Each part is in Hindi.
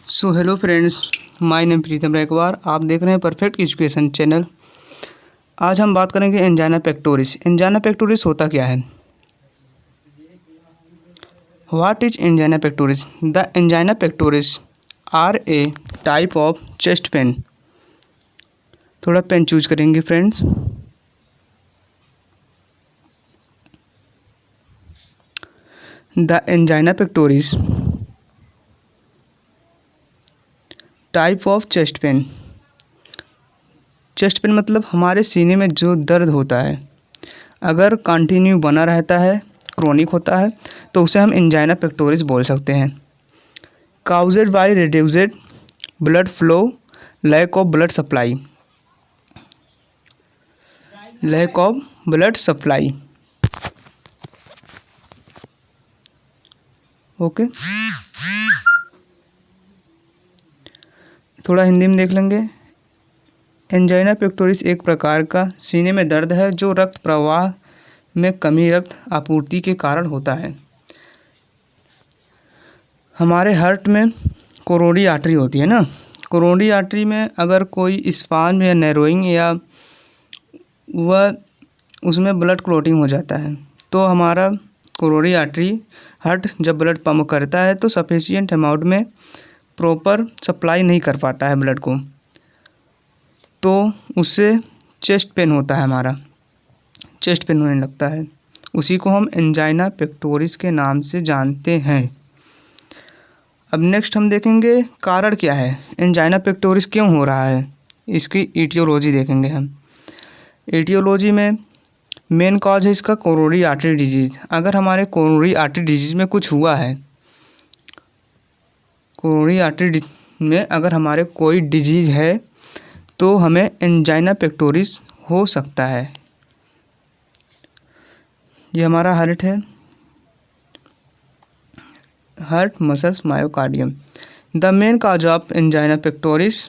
So hello friends, my name Pritam Raikwar. आप देख रहे हैं परफेक्ट एजुकेशन चैनल। आज हम बात करेंगे एंजाइना पेक्टोरिस। एंजाइना पेक्टोरिस होता क्या है? What is angina pectoris? The angina pectoris are a type of chest pain. थोड़ा पेन चूज करेंगे friends. The angina pectoris type of chest pain. Chest pain मतलब हमारे सीने में जो दर्द होता है, अगर कंटिन्यू बना रहता है, क्रोनिक होता है, तो उसे हम एंजाइना पेक्टोरिस बोल सकते हैं। Caused by reduced blood flow, lack of blood supply. Lack of blood supply. Okay, थोड़ा हिंदी में देख लेंगे। एंजाइना पेक्टोरिस एक प्रकार का सीने में दर्द है जो रक्त प्रवाह में कमी, रक्त आपूर्ति के कारण होता है। हमारे हार्ट में कोरोनरी आर्टरी होती है ना, कोरोनरी आर्टरी में अगर कोई स्पाज्म या नैरोइंग या वह उसमें ब्लड क्लॉटिंग हो जाता है, तो हमारा कोरोनरी आर्टरी हार्ट जब ब्लड पंप करता है तो सफिशिएंट अमाउंट में प्रॉपर सप्लाई नहीं कर पाता है ब्लड को, तो उससे चेस्ट पेन होता है, हमारा चेस्ट पेन होने लगता है। उसी को हम एंजाइना पेक्टोरिस के नाम से जानते हैं। अब नेक्स्ट हम देखेंगे कारण क्या है, एंजाइना पेक्टोरिस क्यों हो रहा है, इसकी ईटियोलॉजी देखेंगे हम। ईटियोलॉजी में मेन कॉज है इसका कोरोनरी आर्टरी डिजीज़। अगर हमारे कोरोनरी आर्टरी डिजीज़ में कुछ हुआ है, कोरोनरी आर्टरी में अगर हमारे कोई डिजीज़ है तो हमें एंजाइना पेक्टोरिस हो सकता है। ये हमारा हार्ट है, heart muscles myocardium. The main cause of angina pectoris,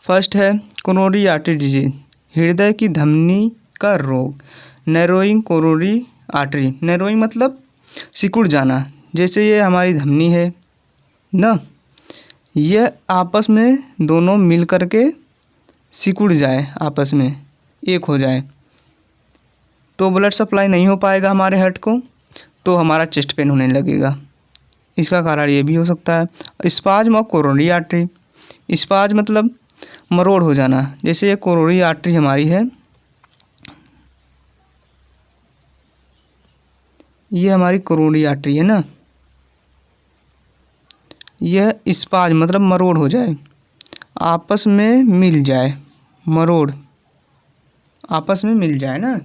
first है कोरोनरी आर्टरी डिजीज, हृदय की धमनी का रोग। नैरोइंग कोरोनरी आर्टरी, नैरोइंग मतलब सिकुड़ जाना, जैसे ये हमारी धमनी है ना, यह आपस में दोनों मिल करके सिकुड़ जाए, आपस में एक हो जाए, तो ब्लड सप्लाई नहीं हो पाएगा हमारे हार्ट को, तो हमारा चेस्ट पेन होने लगेगा। इसका कारण ये भी हो सकता है spasm of coronary artery. Spasm मतलब मरोड़ हो जाना, जैसे ये कोरोनरी आर्टरी हमारी है, ये हमारी कोरोनरी आर्टरी है ना, यह स्पाज्म मतलब मरोड़ हो जाए, आपस में मिल जाए, मरोड़ आपस में मिल जाए ना,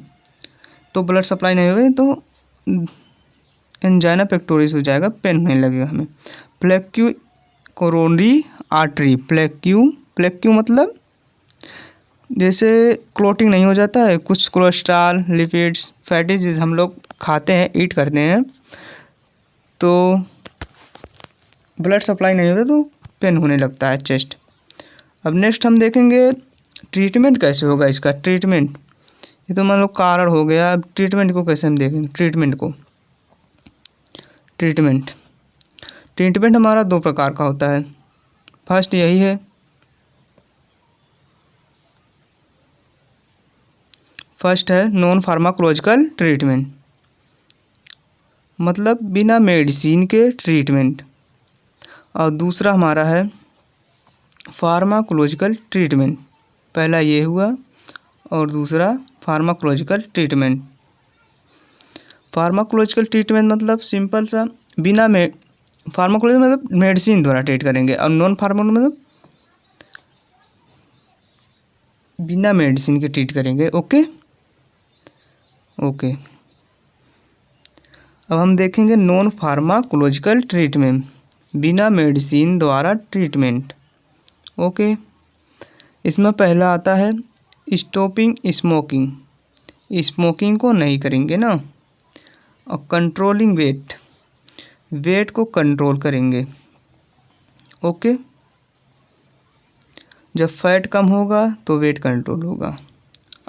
तो ब्लड सप्लाई नहीं होगी तो एंजाइना पेक्टोरिस हो जाएगा, पेन होने लगेगा हमें। प्लेक्यू कोरोनरी आर्टरी, प्लेक्यू मतलब जैसे क्लोटिंग नहीं हो जाता है, कुछ कोलेस्ट्रॉल, लिपिड्स, फैटी चीज़ हम लोग खाते हैं, ईट करते हैं, तो ब्लड सप्लाई नहीं होता तो पेन होने लगता है चेस्ट। अब नेक्स्ट हम देखेंगे ट्रीटमेंट कैसे होगा इसका। ट्रीटमेंट, ये तो मान लो कारण हो गया, अब ट्रीटमेंट को कैसे हम देखेंगे। ट्रीटमेंट हमारा दो प्रकार का होता है। फर्स्ट यही है, फर्स्ट है नॉन फार्माकोलॉजिकल ट्रीटमेंट, मतलब बिना मेडिसिन के ट्रीटमेंट, और दूसरा हमारा है फार्माकोलॉजिकल ट्रीटमेंट। पहला ये हुआ और दूसरा फार्माकोलॉजिकल ट्रीटमेंट। फार्माकोलॉजिकल ट्रीटमेंट मतलब सिंपल सा, बिना फार्माकोलॉजी मतलब मेडिसिन द्वारा ट्रीट करेंगे, और नॉन फार्माकोलॉजी मतलब बिना मेडिसिन के ट्रीट करेंगे। ओके। अब हम देखेंगे नॉन फार्माकोलॉजिकल ट्रीटमेंट, बिना मेडिसिन द्वारा ट्रीटमेंट। ओके, इसमें पहला आता है स्टॉपिंग स्मोकिंग, स्मोकिंग को नहीं करेंगे ना, और कंट्रोलिंग वेट को कंट्रोल करेंगे। ओके, जब फैट कम होगा तो वेट कंट्रोल होगा।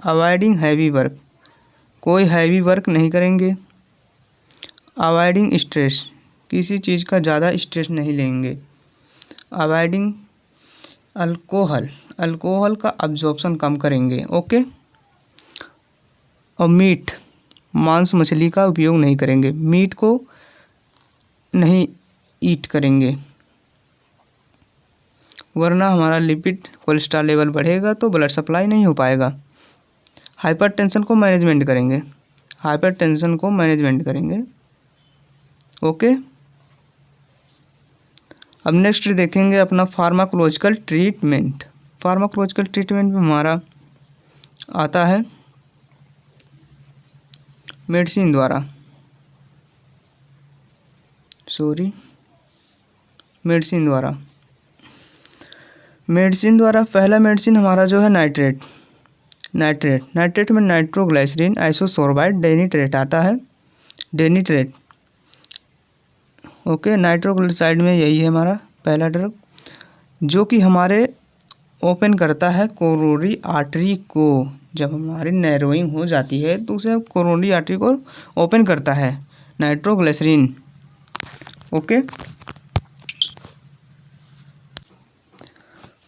अवॉइडिंग हैवी वर्क, कोई हैवी वर्क नहीं करेंगे। अवॉइडिंग स्ट्रेस, किसी चीज़ का ज़्यादा स्ट्रेस नहीं लेंगे। अवॉइडिंग अल्कोहल का अब्जॉर्प्शन कम करेंगे। ओके। और मीट, मांस मछली का उपयोग नहीं करेंगे, मीट को नहीं ईट करेंगे, वरना हमारा लिपिड कोलेस्ट्रॉल लेवल बढ़ेगा तो ब्लड सप्लाई नहीं हो पाएगा। हाइपरटेंशन को मैनेजमेंट करेंगे। ओके। अब नेक्स्ट देखेंगे अपना फार्माकोलॉजिकल ट्रीटमेंट में हमारा आता है मेडिसिन द्वारा पहला मेडिसिन हमारा जो है नाइट्रेट में नाइट्रोग्लिसरीन आइसोसोर्बाइड डेनिट्रेट आता है। ओके। नाइट्रोग्लिसराइड में यही है हमारा पहला ड्रग, जो कि हमारे ओपन करता है कोरोनरी आर्टरी को। जब हमारी नैरोइंग हो जाती है तो उसे कोरोनरी आर्टरी को ओपन करता है नाइट्रोग्लिसरीन। ओके।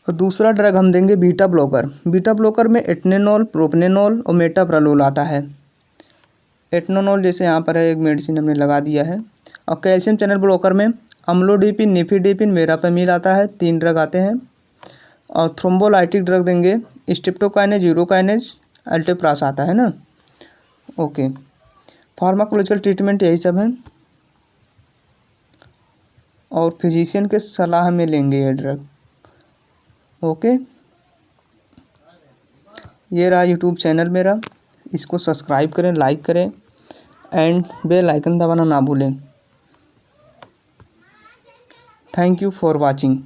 और दूसरा ड्रग हम देंगे बीटा ब्लॉकर में एटनेनॉल, प्रोपनेनॉल और मेटाप्रालोल आता है। एटनेनॉल जैसे यहाँ पर है, एक मेडिसिन हमने लगा दिया है। और कैल्शियम चैनल ब्लॉकर में अम्लोडिपिन, निफिडिपिन, वेरापेमिल आता है। 3 ड्रग आते हैं। और थ्रोम्बोलाइटिक ड्रग देंगे स्ट्रेप्टोकाइनेज, यूरोकाइनेज, अल्टेप्रास आता है ना। ओके। फार्माकोलॉजिकल ट्रीटमेंट यही सब है, और फिजिशियन के सलाह में लेंगे ये ड्रग। ओके। ये रहा यूट्यूब चैनल मेरा, इसको सब्सक्राइब करें, लाइक करें एंड बेल आइकन दबाना ना भूलें। Thank you for watching.